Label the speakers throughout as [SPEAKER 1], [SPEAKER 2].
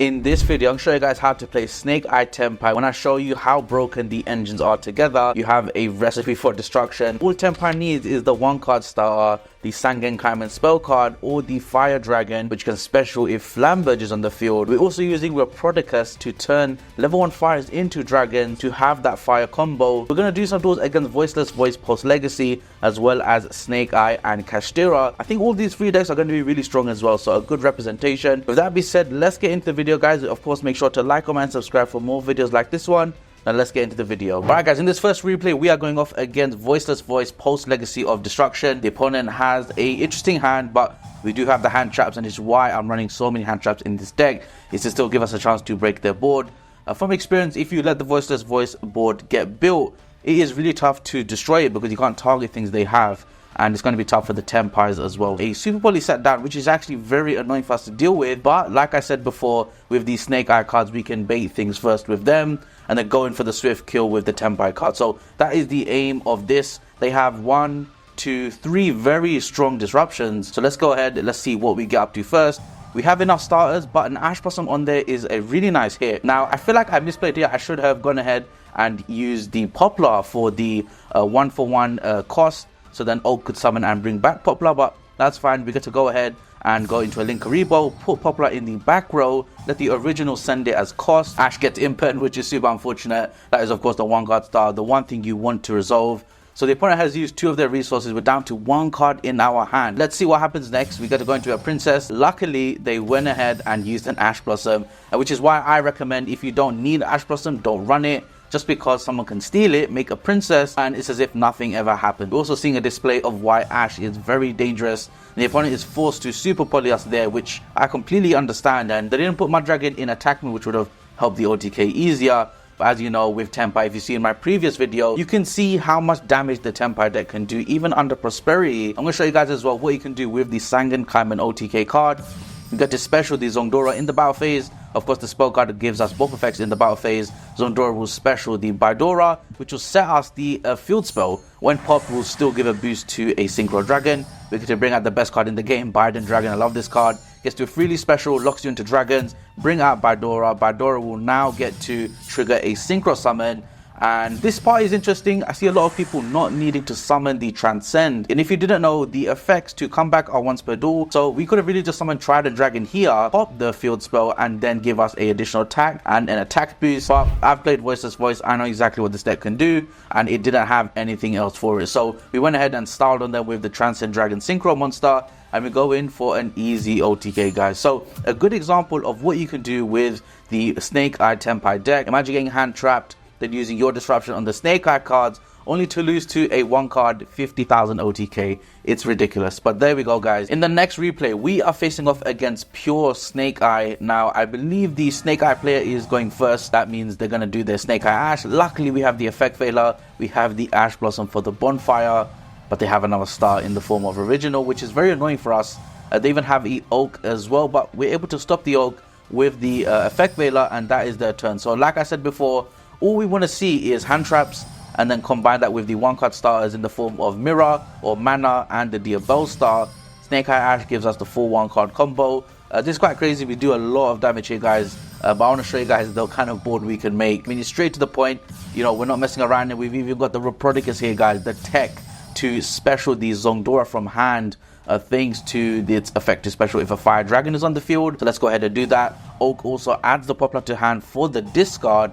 [SPEAKER 1] In this video, I'm going to show you guys how to play Snake Eye Tenpai. When I show you how broken the engines are together, you have a recipe for destruction. All Tenpai needs is the 1-card starter, the Sangenkaimen spell card, or the Fire Dragon, which can special if Flamberge is on the field. We're also using Reprodicus to turn level 1 fires into dragons to have that fire combo. We're going to do some duels against Voiceless Voice post Legacy, as well as Snake Eye and Kashtira. I think all these 3 decks are going to be really strong as well, so a good representation. With that being said, let's get into the video, guys. Of course, make sure to like, comment, and subscribe for more videos like this one. Now let's get into the video. Alright guys, in this first replay we are going off against Voiceless Voice post Legacy of Destruction. The opponent has a interesting hand, but we do have the hand traps, and it's why I'm running so many hand traps in this deck, is to still give us a chance to break their board. From experience, if you let the Voiceless Voice board get built, it is really tough to destroy it because you can't target things they have, and it's going to be tough for the Tenpais as well. A super poly set down, which is actually very annoying for us to deal with, but like I said before, with these Snake Eye cards we can bait things first with them and then go in for the swift kill with the Tenpai card. So that is the aim of this. They have 1, 2, 3 very strong disruptions, so let's go ahead, let's see what we get up to first. We have enough starters, but an Ash Blossom on there is a really nice hit. Now I feel like I misplayed here. I should have gone ahead and used the Poplar for the 1-for-1 cost, so then Oak could summon and bring back Poplar, but that's fine. We get to go ahead and go into a Linkaribo, put Poplar in the back row, let the original send it as cost. Ash gets impertinent, which is super unfortunate. That is of course the 1-card star, the one thing you want to resolve. So the opponent has used 2 of their resources. We're down to 1 card in our hand. Let's see what happens next. We got to go into a Princess. Luckily, they went ahead and used an Ash Blossom, which is why I recommend, if you don't need Ash Blossom, don't run it. Just because someone can steal it, make a princess, and it's as if nothing ever happened. We're also seeing a display of why Ash is very dangerous. The opponent is forced to super poly us there, which I completely understand, and they didn't put my dragon in attack mode, which would have helped the OTK easier. But as you know, with Tenpai, if you see in my previous video, you can see how much damage the Tenpai deck can do even under Prosperity. I'm going to show you guys as well what you can do with the Sangenkaimen OTK card. You get to special the Zongdora in the battle phase. Of course, the spell card gives us both effects in the battle phase. Zongdora will special the Bidora, which will set us the field spell. When popped, will still give a boost to a Synchro Dragon. We get to bring out the best card in the game, Biden Dragon. I love this card. Gets to freely special, locks you into dragons. Bring out Bidora. Bidora will now get to trigger a Synchro Summon. And this part is interesting. I see a lot of people not needing to summon the Transcend. And if you didn't know, the effects to come back are once per duel. So we could have really just summoned Trident Dragon here, pop the field spell, and then give us a additional attack and an attack boost. But I've played Voiceless Voice. I know exactly what this deck can do, and it didn't have anything else for it. So we went ahead and styled on them with the Transcend Dragon Synchro monster, and we go in for an easy OTK, guys. So a good example of what you can do with the Snake Eye Tenpai deck. Imagine getting hand trapped, then using your disruption on the Snake Eye cards, only to lose to a 1-card 50,000 OTK. It's ridiculous. But there we go, guys. In the next replay, we are facing off against pure Snake Eye. Now, I believe the Snake Eye player is going first. That means they're going to do their Snake Eye Ash. Luckily, we have the Effect Veiler. We have the Ash Blossom for the Bonfire. But they have another star in the form of Original, which is very annoying for us. They even have the Oak as well. But we're able to stop the Oak with the Effect Veiler, and that is their turn. So like I said before, all we want to see is hand traps, and then combine that with the 1-card starters in the form of Mirror or Mana and the Diabell Star. Snake Eye Ash gives us the full 1-card combo. This is quite crazy. We do a lot of damage here, guys. But I want to show you guys the kind of board we can make. I mean, it's straight to the point. You know, we're not messing around, and we've even got the Reprodicus here, guys. The tech to special the Zongdora from hand. Thanks to its effective special if a Fire Dragon is on the field. So let's go ahead and do that. Oak also adds the Poplar to hand for the discard.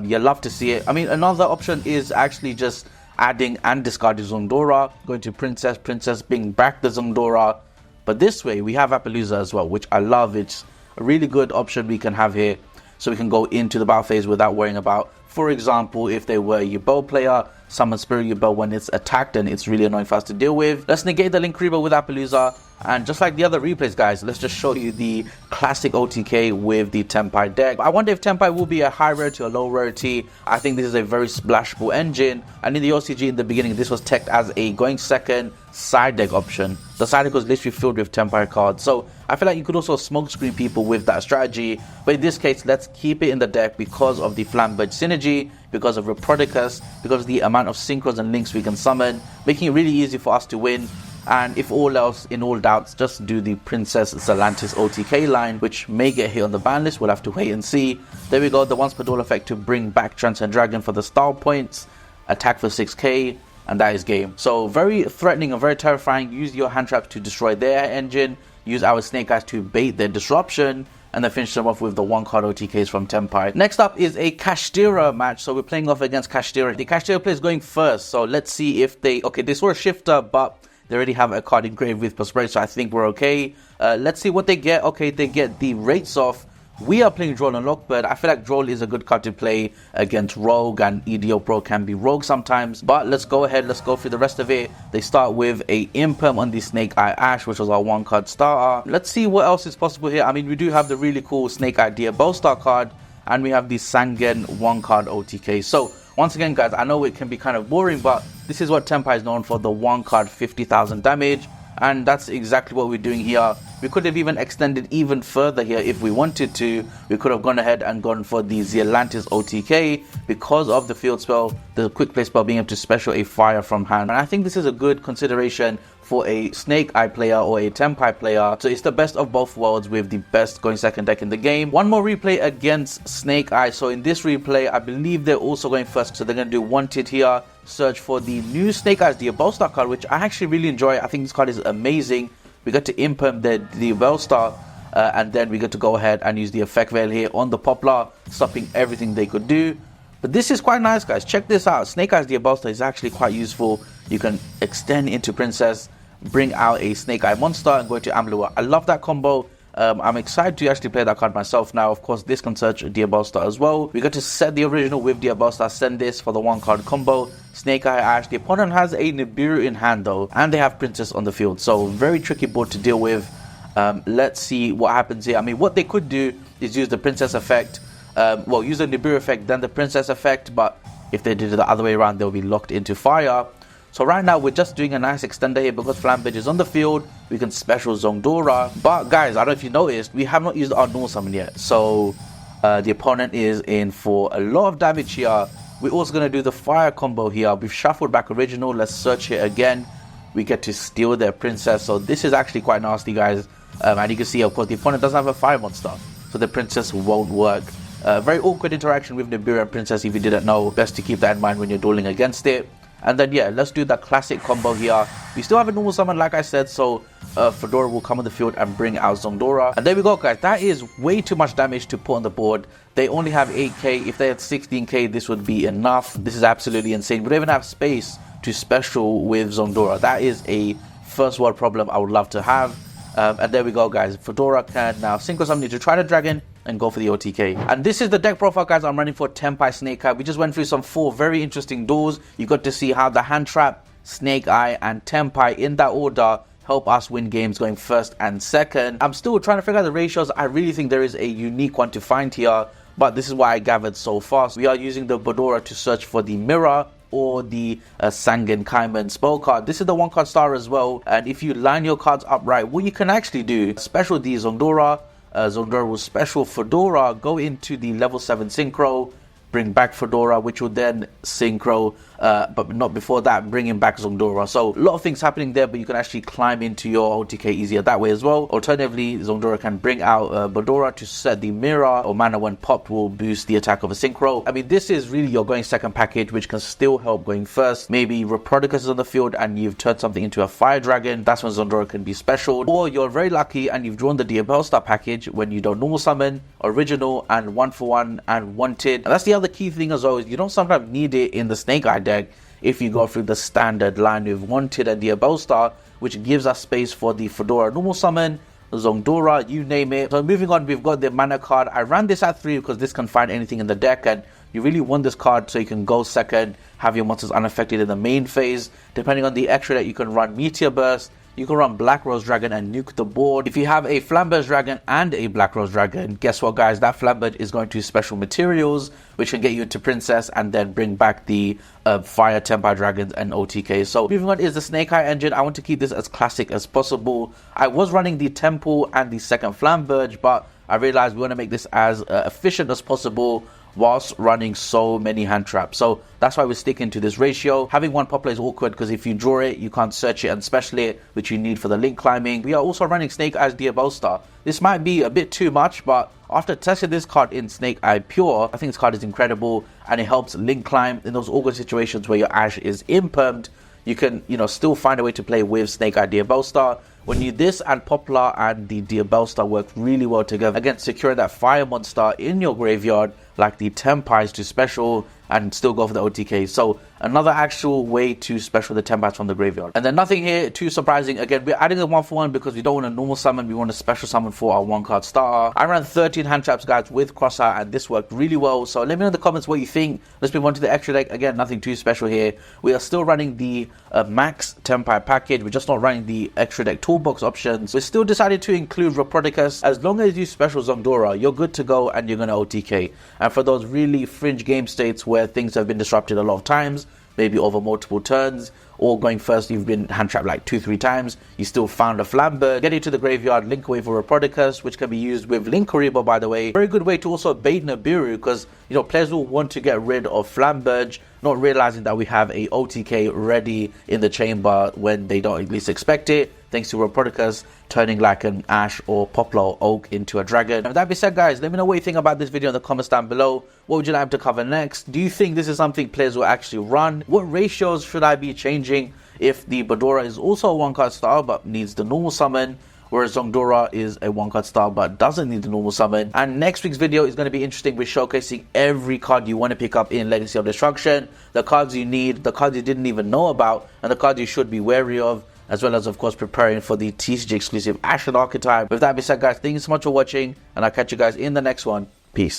[SPEAKER 1] You love to see it. I mean, another option is actually just adding and discarding Zongdora, going to Princess, bring back the Zongdora. But this way, we have Appaloosa as well, which I love. It's a really good option we can have here. So we can go into the battle phase without worrying about, for example, if they were a Yubel player, summon Spirit Yubel when it's attacked, and it's really annoying for us to deal with. Let's negate the Linkaribo with Appaloosa. And just like the other replays, guys, let's just show you the classic OTK with the Tenpai deck. I wonder if Tenpai will be a high rarity or low rarity. I think this is a very splashable engine. And in the OCG in the beginning, this was teched as a going second side deck option. The side deck was literally filled with Tenpai cards. So I feel like you could also smokescreen people with that strategy. But in this case, let's keep it in the deck because of the Flamberge synergy, because of Reprodicus, because of the amount of synchros and links we can summon, making it really easy for us to win. And if all else, in all doubts, just do the Princess Zelantis OTK line, which may get hit on the ban list. We'll have to wait and see. There we go, the once per duel effect to bring back Transcend Dragon for the style points, attack for 6k, and that is game. So very threatening and very terrifying. Use your hand traps to destroy their engine, use our Snake Eyes to bait their disruption, and then finish them off with the 1-card OTKs from Tenpai. Next up is a Kashtira match. So we're playing off against Kashtira. The Kashtira player is going first. So let's see if they... Okay, they saw a shifter, but they already have a card engraved with Perspire, so I think we're okay. Let's see what they get. Okay, they get the rates off. We are playing Droll and Lockbird. I feel like Droll is a good card to play against Rogue, and EDO Pro can be Rogue sometimes. But let's go ahead, let's go through the rest of it. They start with a Imperm on the Snake Eye Ash, which was our 1-card starter. Let's see what else is possible here. I mean, we do have the really cool Snake Eye Diabellstar card, and we have the Sangen 1-card OTK. So once again, guys, I know it can be kind of boring, but this is what Tenpai is known for, the 1-card 50,000 damage. And that's exactly what we're doing here. We could have even extended even further here if we wanted to. We could have gone ahead and gone for the Zelantis OTK because of the field spell, the quick play spell being able to special a fire from hand. And I think this is a good consideration for a Snake Eye player or a Tenpai player. So it's the best of both worlds with the best going second deck in the game. One more replay against Snake Eye. So in this replay, I believe they're also going first. So they're going to do Wanted here. Search for the new Snake Eyes Diabellstar card, which I actually really enjoy. I think this card is amazing. We get to Imperm the Diabellstar, and then we get to go ahead and use the effect veil here on the Poplar, stopping everything they could do. But this is quite nice, guys. Check this out. Snake Eyes Diabellstar is actually quite useful. You can extend into Princess, bring out a Snake Eye monster, and go to Amalur. I love that combo. I'm excited to actually play that card myself now. Of course, this can search Diabellstar as well. We got to set the original with Diabellstar, send this for the 1-card combo. Snake Eye Ash. The opponent has a Nibiru in hand though, and they have Princess on the field. So very tricky board to deal with. Let's see what happens here. I mean, what they could do is use the Princess effect. Well, use the Nibiru effect, then the Princess effect. But if they did it the other way around, they'll be locked into fire. So right now, we're just doing a nice extender here because Flambage is on the field. We can special Zongdora. But guys, I don't know if you noticed, we have not used our normal summon yet. So the opponent is in for a lot of damage here. We're also going to do the fire combo here. We've shuffled back original. Let's search it again. We get to steal their Princess. So this is actually quite nasty, guys. And you can see, of course, the opponent doesn't have a fire monster. So the Princess won't work. Very awkward interaction with Nibiru and Princess if you didn't know. Best to keep that in mind when you're dueling against it. And then, yeah, let's do that classic combo here. We still have a normal summon, like I said, so Fedora will come on the field and bring out Zongdora. And there we go, guys. That is way too much damage to put on the board. They only have 8k. If they had 16k, this would be enough. This is absolutely insane. We don't even have space to special with Zongdora. That is a first world problem I would love to have. And there we go, guys. Fedora can now synchro summon to try the dragon and go for the OTK. And this is the deck profile, guys, I'm running for Tenpai Snake Eye. We just went through some 4 very interesting duels. You got to see how the hand trap, Snake Eye, and Tenpai in that order help us win games going first and second. I'm still trying to figure out the ratios. I really think there is a unique one to find here, but this is what I gathered so far. So we are using the Bedora to search for the mirror or the Sangen Kaiman spell card. This is the 1-card star as well, and if you line your cards up right, what you can actually do, special the Zongdora. Zongdora will special Fedora, go into the level 7 synchro, bring back Fedora, which will then synchro, but not before that, bringing back Zongdora. So a lot of things happening there, but you can actually climb into your OTK easier that way as well. Alternatively, Zongdora can bring out Bedora to set the mirror, or mana when popped will boost the attack of a synchro. I mean, this is really your going second package, which can still help going first. Maybe Reprodicus is on the field and you've turned something into a fire dragon. That's when Zongdora can be special. Or you're very lucky and you've drawn the Diabellstar package when you don't normal summon, original, and 1-for-1 and wanted. And that's the other key thing as well, is you don't sometimes need it in the Snake Eye deck if you go through the standard line with wanted and Diabellstar, which gives us space for the Fedora normal summon, Zongdora, you name it. So moving on, we've got the mana card. I ran this at 3 because this can find anything in the deck, and you really want this card so you can go second, have your monsters unaffected in the main phase. Depending on the extra that you can run Meteor Burst, you can run Black Rose Dragon and nuke the board. If you have a Flamberge Dragon and a Black Rose Dragon, guess what, guys? That Flamberge is going to special materials, which can get you into Princess and then bring back the Fire Tenpai Dragons and OTK. So moving on is the Snake Eye engine. I want to keep this as classic as possible. I was running the Temple and the second Flamberge, but I realized we want to make this as efficient as possible whilst running so many hand traps. So that's why we're sticking to this ratio. Having one poplar is awkward because if you draw it, you can't search it and special it, which you need for the link climbing. We are also running Snake Eyes Diabolstar. This might be a bit too much, but after testing this card in Snake Eye Pure, I think this card is incredible and it helps link climb in those awkward situations where your Ash is impermed. You can, still find a way to play with Snake Eye Diabolstar. When you this and Poplar and the Diabolstar work really well together, again, securing that fire monster in your graveyard like the Tenpais to special and still go for the OTK. So another actual way to special the Tenpais from the graveyard. And then nothing here too surprising. Again, we're adding the 1-for-1 because we don't want a normal summon. We want a special summon for our 1-card starter. I ran 13 hand traps, guys, with Crosshair, and this worked really well. So let me know in the comments what you think. Let's move on to the extra deck. Again, nothing too special here. We are still running the max Tenpai package. We're just not running the extra deck toolbox options. We still decided to include Raprodicus. As long as you special Zongdora, you're good to go and you're going to OTK. And for those really fringe game states where things have been disrupted a lot of times, maybe over multiple turns, or going first, you've been hand trapped like 2-3 times, you still found a Flambird, get into the graveyard, link away for Raprodicus, which can be used with Linkuriboh, by the way. Very good way to also bait Nibiru, because players will want to get rid of Flambird, not realizing that we have a OTK ready in the chamber when they don't at least expect it, thanks to Raprodicus turning like an Ash or Poplar or Oak into a dragon. And with that being said, guys, let me know what you think about this video in the comments down below. What would you like to cover next? Do you think this is something players will actually run? What ratios should I be changing if the Badora is also a 1-card star but needs the normal summon, whereas Zongdora is a 1-card star but doesn't need the normal summon? And next week's video is going to be interesting. We're showcasing every card you want to pick up in Legacy of Destruction, the cards you need, the cards you didn't even know about, and the cards you should be wary of, as well as, of course, preparing for the TCG exclusive Ashen Archetype. With that being said, guys, thank you so much for watching, and I'll catch you guys in the next one. Peace.